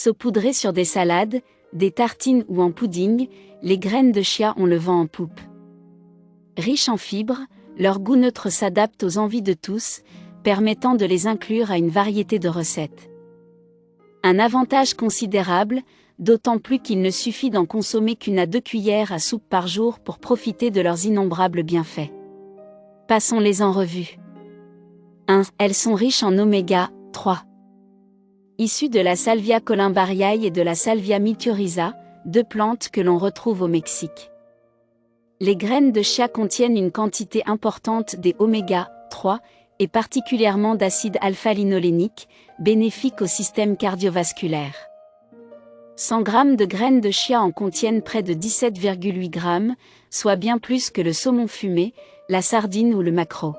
Saupoudrées sur des salades, des tartines ou en pudding, les graines de chia ont le vent en poupe. Riches en fibres, leur goût neutre s'adapte aux envies de tous, permettant de les inclure à une variété de recettes. Un avantage considérable, d'autant plus qu'il ne suffit d'en consommer qu'une à 2 cuillères à soupe par jour pour profiter de leurs innombrables bienfaits. Passons-les en revue. 1. Elles sont riches en oméga 3. Issues de la Salvia columbariae et de la Salvia mycorrhiza, deux plantes que l'on retrouve au Mexique. Les graines de chia contiennent une quantité importante des oméga 3, et particulièrement d'acide alpha-linolénique, bénéfique au système cardiovasculaire. 100 g de graines de chia en contiennent près de 17,8 g, soit bien plus que le saumon fumé, la sardine ou le maquereau.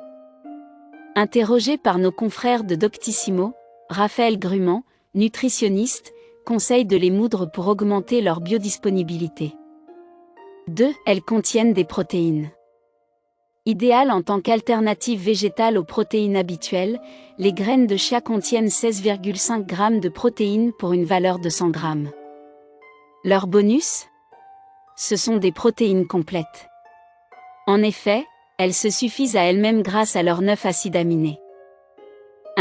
Interrogé par nos confrères de Doctissimo, Raphaël Grument, nutritionniste, conseille de les moudre pour augmenter leur biodisponibilité. 2. Elles contiennent des protéines. Idéales en tant qu'alternative végétale aux protéines habituelles, les graines de chia contiennent 16,5 g de protéines pour une valeur de 100 g. Leur bonus ? Ce sont des protéines complètes. En effet, elles se suffisent à elles-mêmes grâce à leurs 9 acides aminés.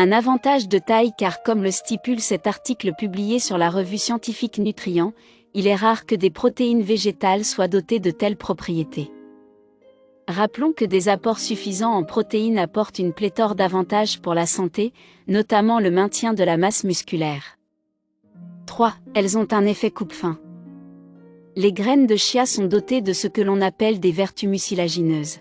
Un avantage de taille car comme le stipule cet article publié sur la revue scientifique Nutrient, il est rare que des protéines végétales soient dotées de telles propriétés. Rappelons que des apports suffisants en protéines apportent une pléthore d'avantages pour la santé, notamment le maintien de la masse musculaire. 3. Elles ont un effet coupe-faim. Les graines de chia sont dotées de ce que l'on appelle des vertus mucilagineuses.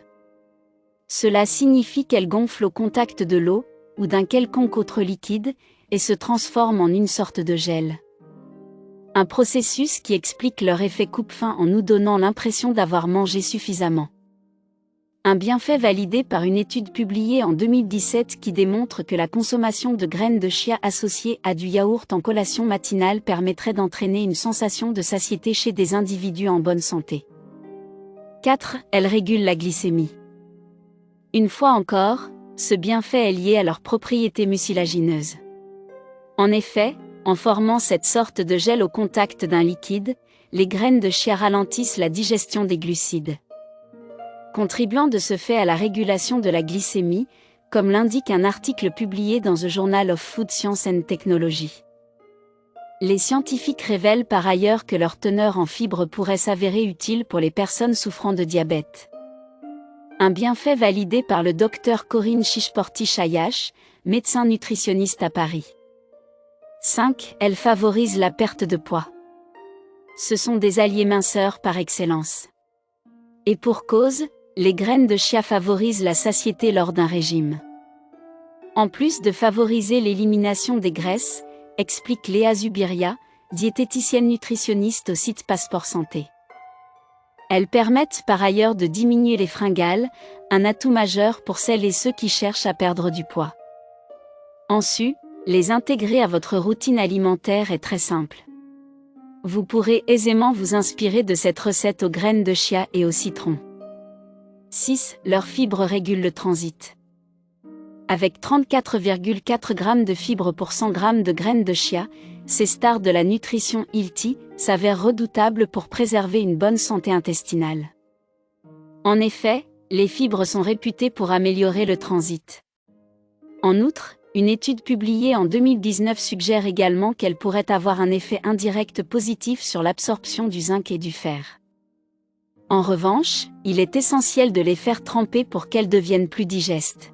Cela signifie qu'elles gonflent au contact de l'eau, ou d'un quelconque autre liquide, et se transforment en une sorte de gel. Un processus qui explique leur effet coupe-faim en nous donnant l'impression d'avoir mangé suffisamment. Un bienfait validé par une étude publiée en 2017 qui démontre que la consommation de graines de chia associées à du yaourt en collation matinale permettrait d'entraîner une sensation de satiété chez des individus en bonne santé. 4. Elles régulent la glycémie. Une fois encore, ce bienfait est lié à leurs propriétés mucilagineuses. En effet, en formant cette sorte de gel au contact d'un liquide, les graines de chia ralentissent la digestion des glucides, contribuant de ce fait à la régulation de la glycémie, comme l'indique un article publié dans The Journal of Food Science and Technology. Les scientifiques révèlent par ailleurs que leur teneur en fibres pourrait s'avérer utile pour les personnes souffrant de diabète. Un bienfait validé par le docteur Corinne Chichporti-Chayash, médecin nutritionniste à Paris. 5. Elles favorisent la perte de poids. Ce sont des alliés minceurs par excellence. Et pour cause, les graines de chia favorisent la satiété lors d'un régime. En plus de favoriser l'élimination des graisses, explique Léa Zubiria, diététicienne nutritionniste au site Passeport Santé. Elles permettent par ailleurs de diminuer les fringales, un atout majeur pour celles et ceux qui cherchent à perdre du poids. En su, les intégrer à votre routine alimentaire est très simple. Vous pourrez aisément vous inspirer de cette recette aux graines de chia et au citron. 6. Leurs fibres régulent le transit. Avec 34,4 g de fibres pour 100 g de graines de chia, ces stars de la nutrition healthy s'avèrent redoutables pour préserver une bonne santé intestinale. En effet, les fibres sont réputées pour améliorer le transit. En outre, une étude publiée en 2019 suggère également qu'elles pourraient avoir un effet indirect positif sur l'absorption du zinc et du fer. En revanche, il est essentiel de les faire tremper pour qu'elles deviennent plus digestes.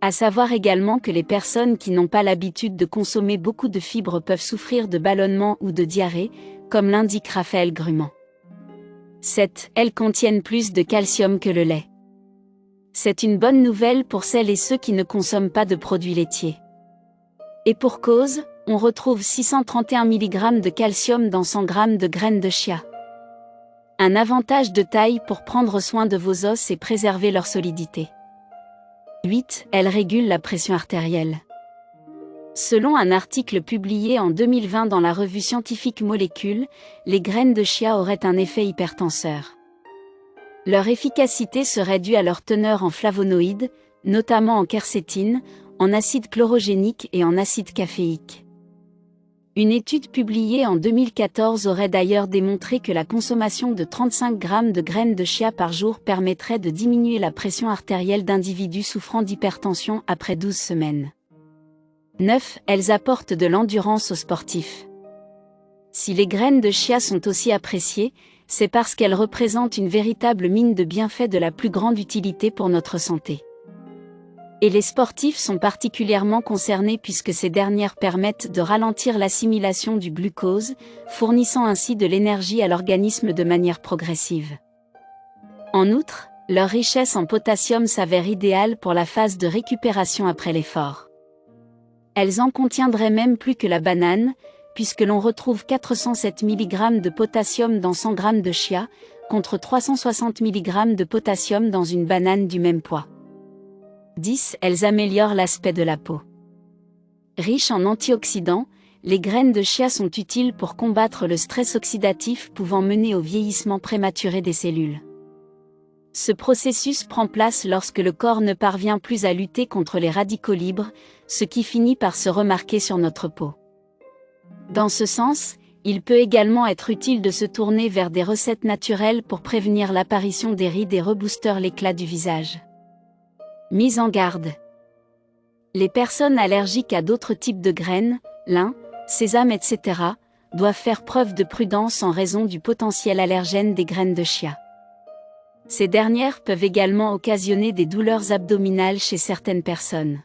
À savoir également que les personnes qui n'ont pas l'habitude de consommer beaucoup de fibres peuvent souffrir de ballonnements ou de diarrhée, comme l'indique Raphaël Grument. 7. Elles contiennent plus de calcium que le lait. C'est une bonne nouvelle pour celles et ceux qui ne consomment pas de produits laitiers. Et pour cause, on retrouve 631 mg de calcium dans 100 g de graines de chia. Un avantage de taille pour prendre soin de vos os et préserver leur solidité. 8. Elles régulent la pression artérielle. Selon un article publié en 2020 dans la revue scientifique Molécules, les graines de chia auraient un effet hypertenseur. Leur efficacité serait due à leur teneur en flavonoïdes, notamment en quercétine, en acide chlorogénique et en acide caféique. Une étude publiée en 2014 aurait d'ailleurs démontré que la consommation de 35 grammes de graines de chia par jour permettrait de diminuer la pression artérielle d'individus souffrant d'hypertension après 12 semaines. 9. Elles apportent de l'endurance aux sportifs. Si les graines de chia sont aussi appréciées, c'est parce qu'elles représentent une véritable mine de bienfaits de la plus grande utilité pour notre santé. Et les sportifs sont particulièrement concernés puisque ces dernières permettent de ralentir l'assimilation du glucose, fournissant ainsi de l'énergie à l'organisme de manière progressive. En outre, leur richesse en potassium s'avère idéale pour la phase de récupération après l'effort. Elles en contiendraient même plus que la banane, puisque l'on retrouve 407 mg de potassium dans 100 g de chia, contre 360 mg de potassium dans une banane du même poids. 10. Elles améliorent l'aspect de la peau. Riches en antioxydants, les graines de chia sont utiles pour combattre le stress oxydatif pouvant mener au vieillissement prématuré des cellules. Ce processus prend place lorsque le corps ne parvient plus à lutter contre les radicaux libres, ce qui finit par se remarquer sur notre peau. Dans ce sens, il peut également être utile de se tourner vers des recettes naturelles pour prévenir l'apparition des rides et rebooster l'éclat du visage. Mise en garde. Les personnes allergiques à d'autres types de graines, lin, sésame, etc., doivent faire preuve de prudence en raison du potentiel allergène des graines de chia. Ces dernières peuvent également occasionner des douleurs abdominales chez certaines personnes.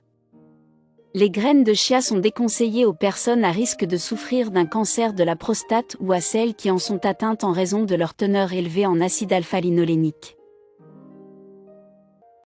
Les graines de chia sont déconseillées aux personnes à risque de souffrir d'un cancer de la prostate ou à celles qui en sont atteintes en raison de leur teneur élevée en acide alpha-linolénique.